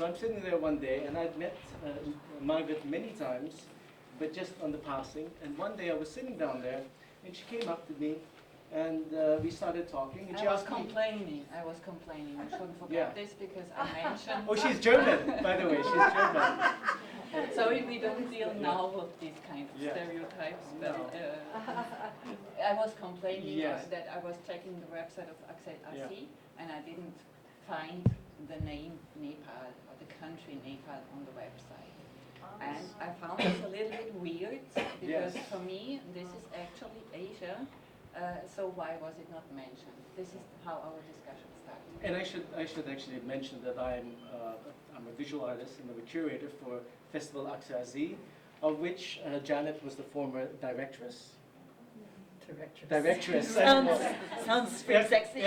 So I'm sitting there one day, and I'd met Margaret many times, but just on the passing. And one day I was sitting down there, and she came up to me, and we started talking. And she I was asked me, complaining. You shouldn't forget Yeah. this because I mentioned. oh, she's German, by the way. She's German. Sorry, we don't deal now with these kind of Yeah. stereotypes, but No. I was complaining Yes. that I was checking the website of Accès Yeah. Asi and I didn't find the name Nepal or the country Nepal on the website. And I found this a little bit weird because Yes. for me this is actually Asia, so why was it not mentioned? This is how our discussion started. And I should actually mention that I'm a visual artist and I'm a curator for Festival Accès, of which Janet was the former directress. Directress. Sounds pretty sexy.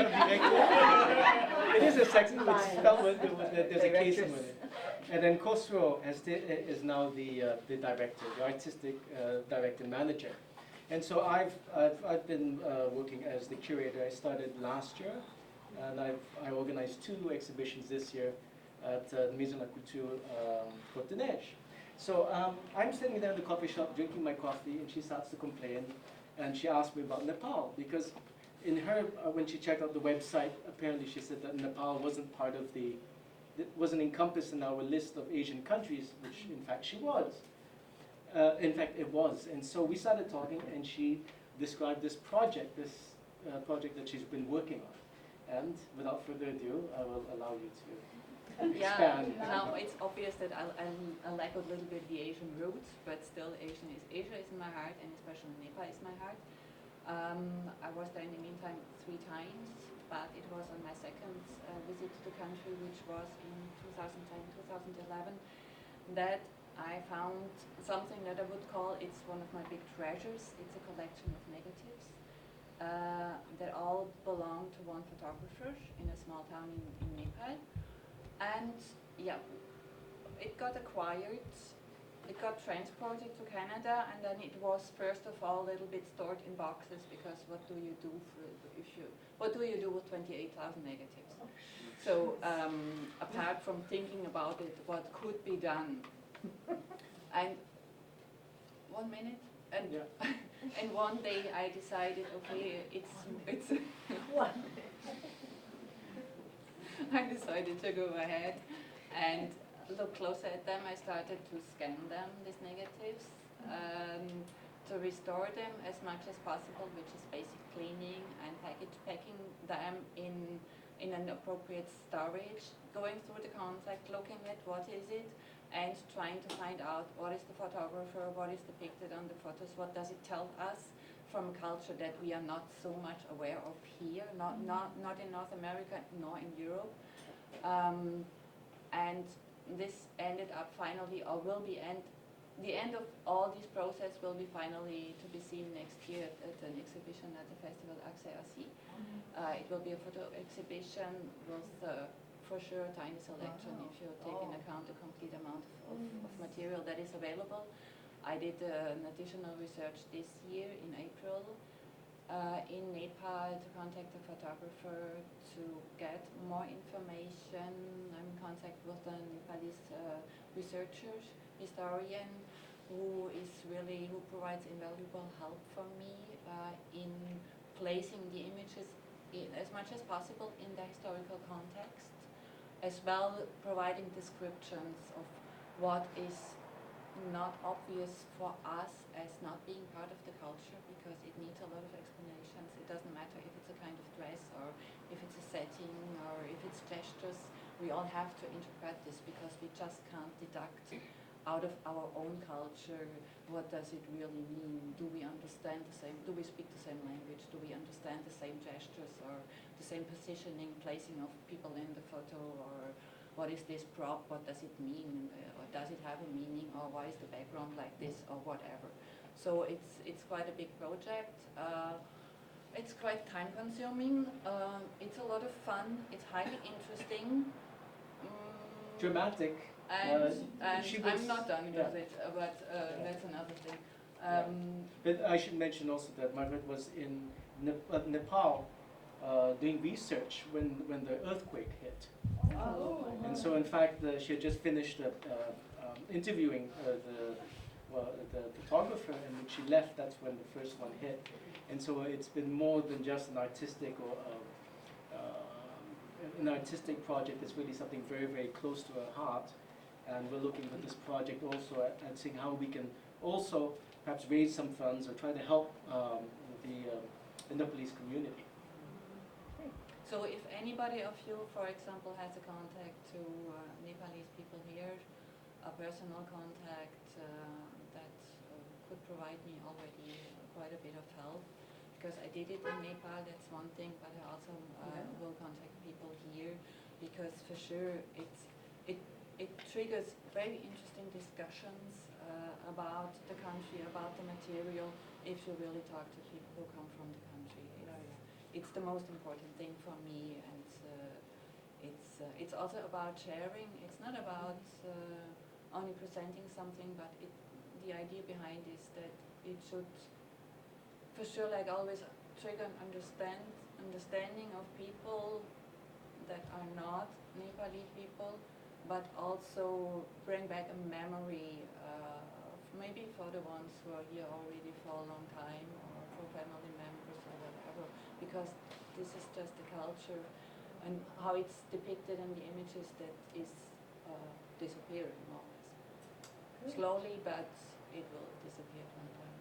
It is a sexy, but it's spelled there's a case with it. And then Khosrow is now the director, the artistic director manager. And so I've been working as the curator. I started last year, and I organized 2 exhibitions this year at the Maison de la Culture Côte de Neige. So I'm sitting there in the coffee shop drinking my coffee, and she starts to complain, and she asked me about Nepal because in her when she checked out the website, apparently she said that Nepal wasn't part of wasn't encompassed in our list of Asian countries, which in fact she was. In fact, it was, and so we started talking, and she described this project that she's been working on. And without further ado, I will allow you to expand. Yeah, now it's obvious that I lack a little bit the Asian roots, but still Asia is in my heart, and especially Nepal is my heart. I was there in the meantime 3 times, but it was on my second visit to the country, which was in 2010, 2011, that I found something that I would call, it's one of my big treasures. It's a collection of negatives that all belong to one photographer in a small town in Nepal. And yeah, it got acquired, it got transported to Canada, and then it was first of all a little bit stored in boxes because what do you do with 28,000 negatives? So apart from thinking about it, what could be done? And 1 minute, and and one day I decided, okay, it's I decided to go ahead and look closer at them. I started to scan them, these negatives, to restore them as much as possible, which is basic cleaning and packing them in an appropriate storage, going through the contact, looking at what is it, and trying to find out what is the photographer, what is depicted on the photos, what does it tell us from a culture that we are not so much aware of here, not in North America, nor in Europe. And this ended up finally, or will be the end of all this process will be finally to be seen next year at an exhibition at the Festival Accès Asi. It will be a photo exhibition with for sure a tiny selection if you take into account the complete amount of material that is available. I did an additional research this year in April in Nepal to contact a photographer to get more information. I'm in contact with a Nepalese researcher, historian, who provides invaluable help for me in placing the images as much as possible in the historical context, as well providing descriptions of what is not obvious for us as not being part of the culture, because it needs a lot of explanations. It doesn't matter if it's a kind of dress or if it's a setting or if it's gestures. We all have to interpret this because we just can't deduct out of our own culture what does it really mean. Do we understand the same, do we speak the same language, do we understand the same gestures or the same positioning, placing of people in the photo, or what is this prop, what does it mean, or does it have a meaning, or why is the background like this, or whatever. So it's quite a big project. It's quite time consuming. It's a lot of fun. It's highly interesting. Dramatic. And I'm not done with it, but that's another thing. But I should mention also that Margaret was in Nepal doing research when the earthquake hit. Oh. And so, in fact, she had just finished interviewing the photographer, and when she left, that's when the first one hit. And so it's been more than just an artistic or an artistic project. It's really something very, very close to her heart. And we're looking with this project also at seeing how we can also perhaps raise some funds or try to help the Nepalese community. So if anybody of you, for example, has a contact to Nepalese people here, a personal contact that could provide me already quite a bit of help, because I did it in Nepal, that's one thing, but I also will contact people here, because for sure it triggers very interesting discussions about the country, about the material, if you really talk to people who come from the country. It's the most important thing for me, and it's also about sharing. It's not about only presenting something, but the idea behind is that it should, for sure, like always, trigger an understanding of people that are not Nepali people, but also bring back a memory maybe for the ones who are here already for a long time, or for family members or whatever, because this is just the culture and how it's depicted in the images that is disappearing more or less. Slowly, but it will disappear one time.